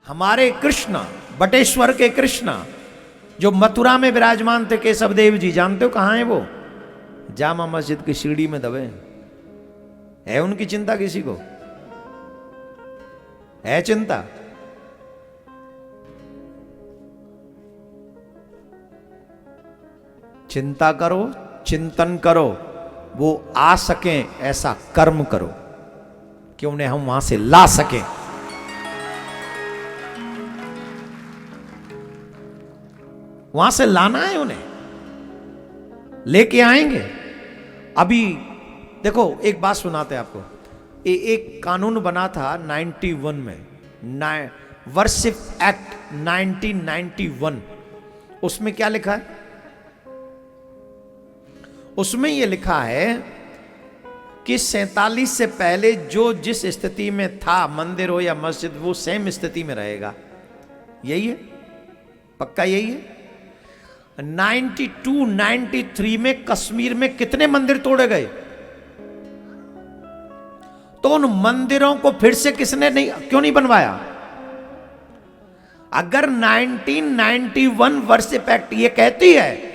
हमारे कृष्ण, बटेश्वर के कृष्ण जो मथुरा में विराजमान थे, केशव देव जी, जानते हो कहां है वो? जामा मस्जिद की सीढ़ी में दबे है। उनकी चिंता किसी को है? चिंता चिंता करो, चिंतन करो, वो आ सकें ऐसा कर्म करो कि उन्हें हम वहां से ला सकें। वहां से लाना है उन्हें, लेके आएंगे। अभी देखो एक बात सुनाते हैं आपको। एक कानून बना था 91 में, वर्शिप एक्ट 1991। उसमें क्या लिखा है? उसमें यह लिखा है कि 47 से पहले जो जिस स्थिति में था, मंदिर हो या मस्जिद, वो सेम स्थिति में रहेगा। यही है, पक्का यही है। 92, 93 में कश्मीर में कितने मंदिर तोड़े गए? तो उन मंदिरों को फिर से किसने नहीं, क्यों नहीं बनवाया? अगर 1991 वर्शिप एक्ट ये कहती है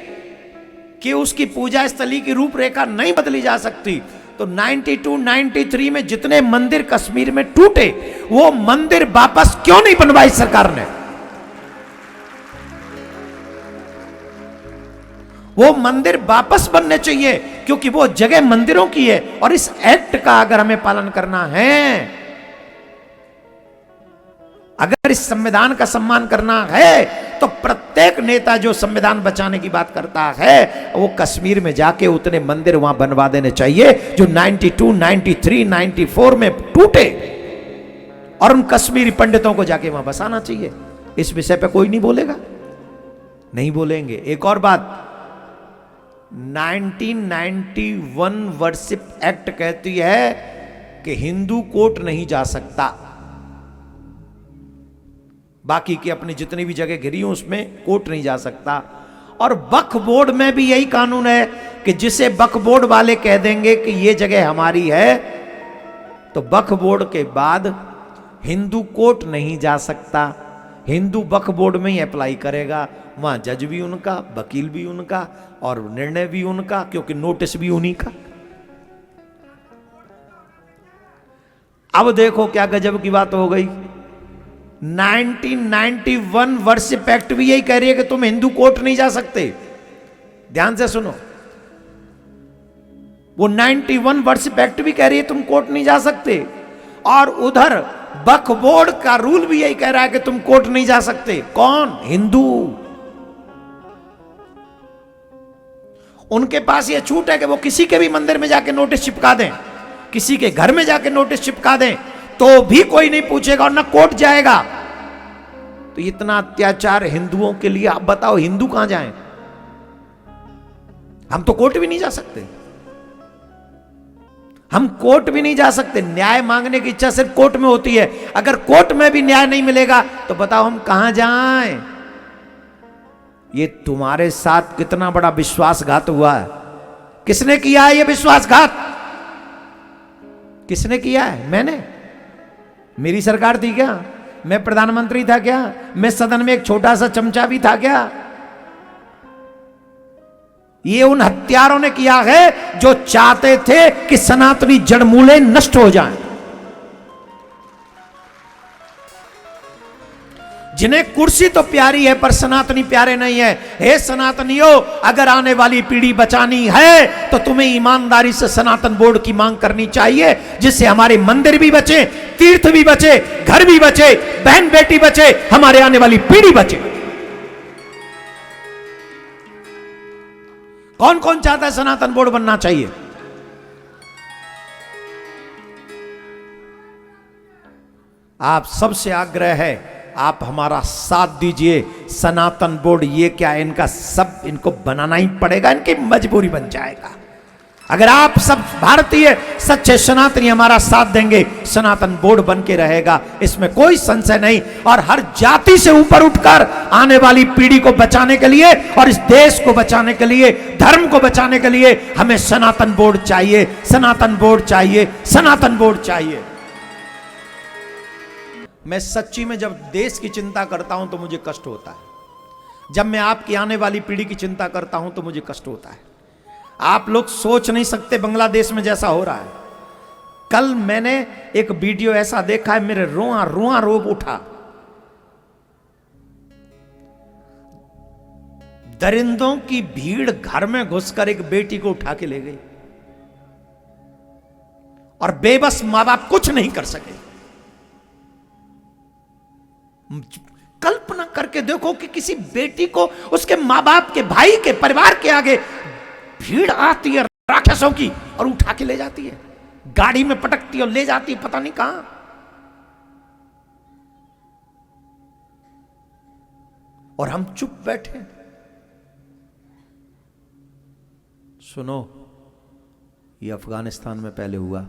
कि उसकी पूजा स्थली की रूपरेखा नहीं बदली जा सकती, तो 92, 93 में जितने मंदिर कश्मीर में टूटे, वो मंदिर वापस क्यों नहीं बनवाई सरकार ने? वो मंदिर वापस बनने चाहिए, क्योंकि वो जगह मंदिरों की है। और इस एक्ट का अगर हमें पालन करना है, अगर इस संविधान का सम्मान करना है, तो प्रत्येक नेता जो संविधान बचाने की बात करता है, वो कश्मीर में जाके उतने मंदिर वहां बनवा देने चाहिए जो 92, 93, 94 में टूटे, और उन कश्मीरी पंडितों को जाके वहां बसाना चाहिए। इस विषय पे कोई नहीं बोलेगा, नहीं बोलेंगे। एक और बात, 1991 वर्शिप एक्ट कहती है कि हिंदू कोर्ट नहीं जा सकता। बाकी की अपनी जितनी भी जगह घिरी हो उसमें कोर्ट नहीं जा सकता। और वक्फ बोर्ड में भी यही कानून है कि जिसे वक्फ बोर्ड वाले कह देंगे कि ये जगह हमारी है, तो वक्फ बोर्ड के बाद हिंदू कोर्ट नहीं जा सकता। हिंदू वक्फ बोर्ड में ही अप्लाई करेगा, वहां जज भी उनका, वकील भी उनका, और निर्णय भी उनका, क्योंकि नोटिस भी उन्हीं का। अब देखो क्या गजब की बात हो गई। 1991 वर्शिप एक्ट भी यही कह रही है कि तुम हिंदू कोर्ट नहीं जा सकते। ध्यान से सुनो, वो 91 वर्शिप एक्ट भी कह रही है तुम कोर्ट नहीं जा सकते, और उधर वक्फ बोर्ड का रूल भी यही कह रहा है कि तुम कोर्ट नहीं जा सकते। कौन? हिंदू। उनके पास यह छूट है कि वो किसी के भी मंदिर में जाके नोटिस चिपका दें, किसी के घर में जाके नोटिस चिपका दें, तो भी कोई नहीं पूछेगा और ना कोर्ट जाएगा। तो इतना अत्याचार हिंदुओं के लिए, आप बताओ हिंदू कहां जाएं? हम तो कोर्ट भी नहीं जा सकते, हम कोर्ट भी नहीं जा सकते। न्याय मांगने की इच्छा सिर्फ कोर्ट में होती है। अगर कोर्ट में भी न्याय नहीं मिलेगा तो बताओ हम कहां जाएं? ये तुम्हारे साथ कितना बड़ा विश्वासघात हुआ है। किसने किया है ये विश्वासघात? किसने किया है? मैंने? मेरी सरकार थी क्या? मैं प्रधानमंत्री था क्या? मैं सदन में एक छोटा सा चमचा भी था क्या? ये उन हत्यारों ने किया है जो चाहते थे कि सनातनी जड़मूले नष्ट हो जाएं, जिन्हें कुर्सी तो प्यारी है पर सनातनी प्यारे नहीं है। हे सनातनियों, अगर आने वाली पीढ़ी बचानी है तो तुम्हें ईमानदारी से सनातन बोर्ड की मांग करनी चाहिए, जिससे हमारे मंदिर भी बचे, तीर्थ भी बचे, घर भी बचे, बहन बेटी बचे, हमारे आने वाली पीढ़ी बचे। कौन कौन चाहता है सनातन बोर्ड बनना चाहिए? आप सबसे आग्रह है, आप हमारा साथ दीजिए। सनातन बोर्ड ये क्या, इनका सब इनको बनाना ही पड़ेगा, इनकी मजबूरी बन जाएगा। अगर आप सब भारतीय सच्चे सनातनी हमारा साथ देंगे, सनातन बोर्ड बन के रहेगा, इसमें कोई संशय नहीं। और हर जाति से ऊपर उठकर आने वाली पीढ़ी को बचाने के लिए और इस देश को बचाने के लिए, धर्म को बचाने के लिए हमें सनातन बोर्ड चाहिए, सनातन बोर्ड चाहिए, सनातन बोर्ड चाहिए। मैं सच्ची में जब देश की चिंता करता हूं तो मुझे कष्ट होता है। जब मैं आपकी आने वाली पीढ़ी की चिंता करता हूं तो मुझे कष्ट होता है। आप लोग सोच नहीं सकते बांग्लादेश में जैसा हो रहा है। कल मैंने एक वीडियो ऐसा देखा है, मेरे रोआ रोआ रोब उठा। दरिंदों की भीड़ घर में घुसकर एक बेटी को उठा के ले गई और बेबस मां बाप कुछ नहीं कर सके। कल्पना करके देखो कि किसी बेटी को उसके मां बाप के, भाई के, परिवार के आगे भीड़ आती है राक्षसों की और उठा के ले जाती है, गाड़ी में पटकती है और ले जाती है पता नहीं कहां। और हम चुप बैठे। सुनो, ये अफगानिस्तान में पहले हुआ,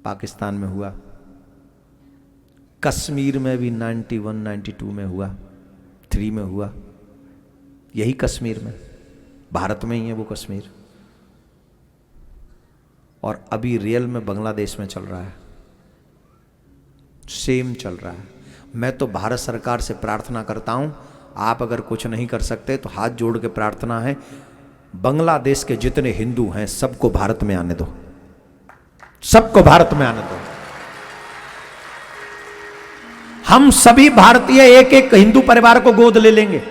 पाकिस्तान में हुआ, कश्मीर में भी 91, 92 में हुआ, 3 में हुआ, यही कश्मीर में, भारत में ही है वो कश्मीर। और अभी रियल में बांग्लादेश में चल रहा है, सेम चल रहा है। मैं तो भारत सरकार से प्रार्थना करता हूं, आप अगर कुछ नहीं कर सकते तो हाथ जोड़ के प्रार्थना है, बांग्लादेश के जितने हिंदू हैं सबको भारत में आने दो, सबको भारत में आने दो। हम सभी भारतीय एक एक हिंदू परिवार को गोद ले लेंगे,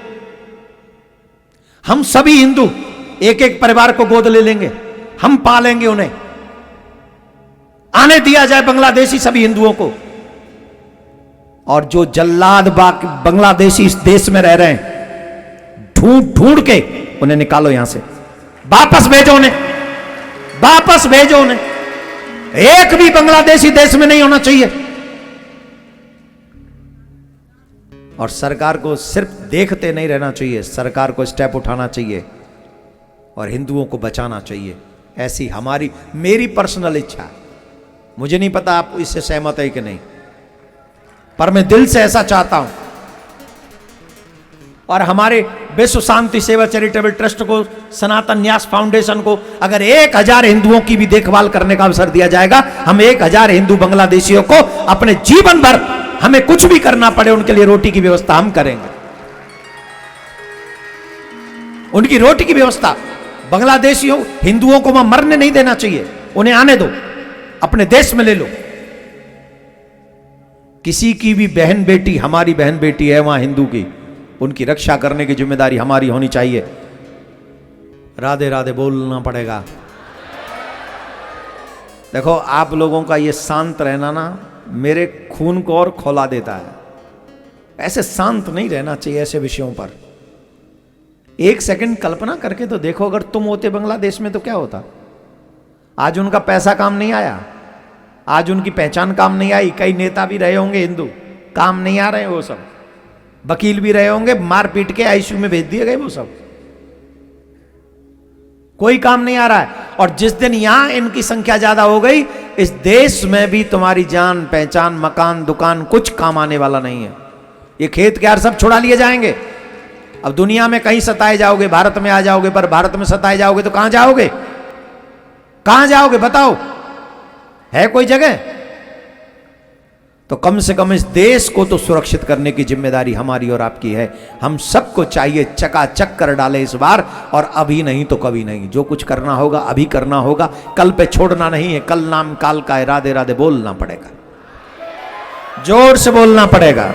हम सभी हिंदू एक एक परिवार को गोद ले लेंगे, हम पालेंगे उन्हें। आने दिया जाए बांग्लादेशी सभी हिंदुओं को। और जो जल्लाद बांग्लादेशी इस देश में रह रहे हैं, ढूंढ ढूंढ के उन्हें निकालो यहां से, वापस भेजो उन्हें, वापस भेजो उन्हें। एक भी बांग्लादेशी देश में नहीं होना चाहिए। और सरकार को सिर्फ देखते नहीं रहना चाहिए, सरकार को स्टेप उठाना चाहिए और हिंदुओं को बचाना चाहिए। ऐसी हमारी, मेरी पर्सनल इच्छा है। मुझे नहीं पता आप इससे सहमत है कि नहीं, पर मैं दिल से ऐसा चाहता हूं। और हमारे विश्व शांति सेवा चैरिटेबल ट्रस्ट को, सनातन न्यास फाउंडेशन को अगर 1000 हिंदुओं की भी देखभाल करने का अवसर दिया जाएगा, हम 1000 हिंदू बांग्लादेशियों को अपने जीवन भर, हमें कुछ भी करना पड़े उनके लिए रोटी की व्यवस्था हम करेंगे। उनकी रोटी की व्यवस्था, बांग्लादेशियों हिंदुओं को वहां मरने नहीं देना चाहिए, उन्हें आने दो, अपने देश में ले लो। किसी की भी बहन बेटी, हमारी बहन बेटी है वहां हिंदू की, उनकी रक्षा करने की जिम्मेदारी हमारी होनी चाहिए। राधे राधे बोलना पड़ेगा। देखो, आप लोगों का ये शांत रहना ना मेरे खून को और खौला देता है। ऐसे शांत नहीं रहना चाहिए ऐसे विषयों पर। एक सेकंड कल्पना करके तो देखो, अगर तुम होते बांग्लादेश में तो क्या होता। आज उनका पैसा काम नहीं आया, आज उनकी पहचान काम नहीं आई। कई नेता भी रहे होंगे हिंदू, काम नहीं आ रहे वो सब। वकील भी रहे होंगे, मार पीट के आईसीयू में भेज दिए गए वो सब। कोई काम नहीं आ रहा है। और जिस दिन यहां इनकी संख्या ज्यादा हो गई, इस देश में भी तुम्हारी जान पहचान, मकान, दुकान कुछ काम आने वाला नहीं है। ये खेत क्यार सब छुड़ा लिए जाएंगे। अब दुनिया में कहीं सताए जाओगे, भारत में आ जाओगे, पर भारत में सताए जाओगे तो कहां जाओगे, कहां जाओगे बताओ, है कोई जगह? तो कम से कम इस देश को तो सुरक्षित करने की जिम्मेदारी हमारी और आपकी है। हम सबको चाहिए चकाचक कर डाले इस बार, और अभी नहीं तो कभी नहीं। जो कुछ करना होगा अभी करना होगा, कल पे छोड़ना नहीं है। कल नाम काल का है, राधे राधे बोलना पड़ेगा, जोर से बोलना पड़ेगा।